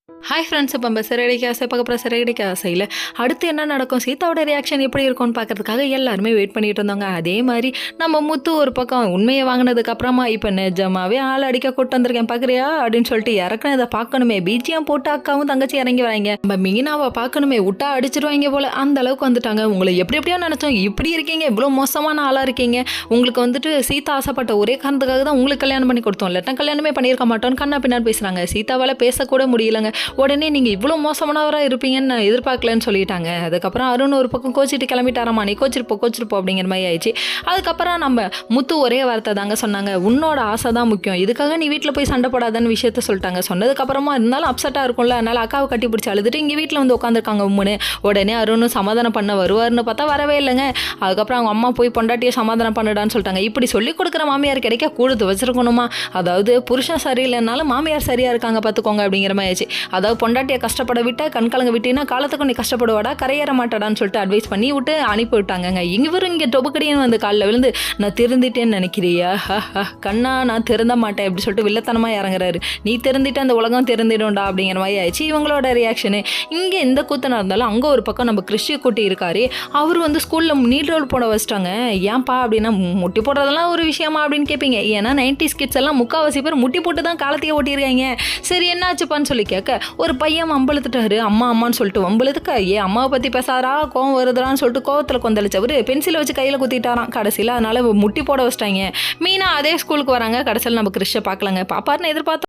Hi friends, இப்போ நம்ம சிறகடிக்க ஆசை பார்க்க போகிற சிறகடிக்க ஆசையில் அடுத்து என்ன நடக்கும், சீதாவோட ரியாக்ஷன் எப்படி இருக்கும்னு பார்க்கறதுக்காக எல்லாருமே வெயிட் பண்ணிட்டு இருந்தாங்க. அதே மாதிரி நம்ம முத்து ஒரு பக்கம் உண்மையை வாங்கினதுக்கு அப்புறமா இப்போ நிஜமாவே ஆள் அடிக்க கூட்டு வந்திருக்கேன் பார்க்குறியா அப்படின்னு சொல்லிட்டு இறக்குனதை பார்க்கணுமே, பிஜிஎம் போட்டு அக்காவும் தங்கச்சி இறங்கி வராங்க. நம்ம மீனாவை பார்க்கணுமே, விட்டா அடிச்சிருவாங்க போல அந்த அளவுக்கு வந்துட்டாங்க. உங்களை எப்படி எப்படியோ நினச்சோம், இப்படி இருக்கீங்க, இவ்வளோ மோசமான ஆளாக இருக்கீங்க. உங்களுக்கு வந்துட்டு சீதா ஆசைப்பட்ட ஒரே காரணத்துக்காக தான் உங்களுக்கு கல்யாணம் பண்ணி கொடுத்தோம், இல்லாட்டா கல்யாணமே பண்ணியிருக்க மாட்டோம்னு கண்ணா பின்னாடி பேசுகிறாங்க. சீதாவால் பேசக்கூட முடியலங்க. உடனே நீங்கள் இவ்வளோ மோசமானவராக இருப்பீங்கன்னு நான் எதிர்பார்க்கலன்னு சொல்லிட்டாங்க. அதுக்கப்புறம் அருண் ஒரு பக்கம் கோச்சிட்டு கிளம்பிட்டாராமா, நீ கோச்சிருப்போ அப்படிங்கிற மாதிரி ஆயிடுச்சு. அதுக்கப்புறம் நம்ம முத்து ஒரே வார்த்தை தாங்க சொன்னாங்க, உன்னோட ஆசை தான் முக்கியம், இதுக்காக நீ வீட்டில் போய் சண்டை போடாதன்னு விஷயத்த சொல்லிட்டாங்க. சொன்னதுக்கப்புறமா இருந்தாலும் அப்செட்டாக இருக்கும்ல, அதனால் அக்காவை கட்டி பிடிச்சி அழுதுட்டு இங்கே வீட்டில் வந்து உட்காந்துருக்காங்க உம்முன்னு. உடனே அருணும் சமாதானம் பண்ண வருவார்னு பார்த்தா வரவே இல்லைங்க. அதுக்கப்புறம் அவங்க அம்மா போய் பொண்டாட்டியை சமாதானம் பண்ணிடான்னு சொல்லிட்டாங்க. இப்படி சொல்லி கொடுக்குற மாமியார் கிடைக்க கூடுது வச்சிருக்கணுமா? அதாவது புருஷன் சரியில்லைனாலும் மாமியார் சரியாக இருக்காங்க பார்த்துக்கோங்க அப்படிங்கிற மாதிரி ஆயிடுச்சு. அதாவது பொண்டாட்டியை கஷ்டப்பட விட்டா கண்கலங்க விட்டீங்கன்னா காலத்துக்கும் நீ கஷ்டப்படுவாடா, கரையேற மாட்டாடான்னு சொல்லிட்டு அட்வைஸ் பண்ணி விட்டு அனுப்பி விட்டாங்க. இவரும் இங்கே டொபுக்கடியும் வந்து காலில் விழுந்து நான் திருந்திட்டேன்னு நினைக்கிறியா, கண்ணா நான் திருந்த மாட்டேன் அப்படி சொல்லிட்டு வில்லத்தனமாக இறங்குறாரு. நீ திருந்திட்டு அந்த உலகம் திருந்திடும்டா அப்படிங்கிற மாதிரி ஆயிடுச்சு இவங்களோட ரியாக்ஷனு. இங்கே எந்த கூத்தனா இருந்தாலும் அங்கே ஒரு பக்கம் நம்ம கிறிஸ்டி கூட்டி இருக்காரு. அவர் வந்து ஸ்கூலில் நீட் ரோல் போட வச்சிட்டாங்க. ஏன்பா அப்படின்னா, முட்டி போடுறதெல்லாம் ஒரு விஷயமா அப்படின்னு கேட்பீங்க. ஏன்னா 90s கிட்ஸ் எல்லாம் முக்கால்வாசி பேர் முட்டி போட்டு தான் காலத்தையே ஓட்டியிருக்காங்க. சரி என்னாச்சுப்பான்னு சொல்லி கேட்க, ஒரு பையன் வம்பழுத்துட்டாரு, அம்மான்னு சொல்லிட்டு வம்பழுத்துக்க, அம்மாவை பற்றி பேசாரா கோவம் வருதுறான்னு சொல்லிட்டு கோவத்தில் கொந்தளிச்சவர் பென்சிலை வச்சு கையில் குத்திட்டாராம் கடைசியில். அதனால முட்டி போட வச்சிட்டாங்க. மீனா அதே ஸ்கூலுக்கு வராங்க. கடைசியில் நம்ம கிறிஸ்டியை பார்க்கலாங்க, பாப்பாருன்னு எதிர்பார்த்தோம்.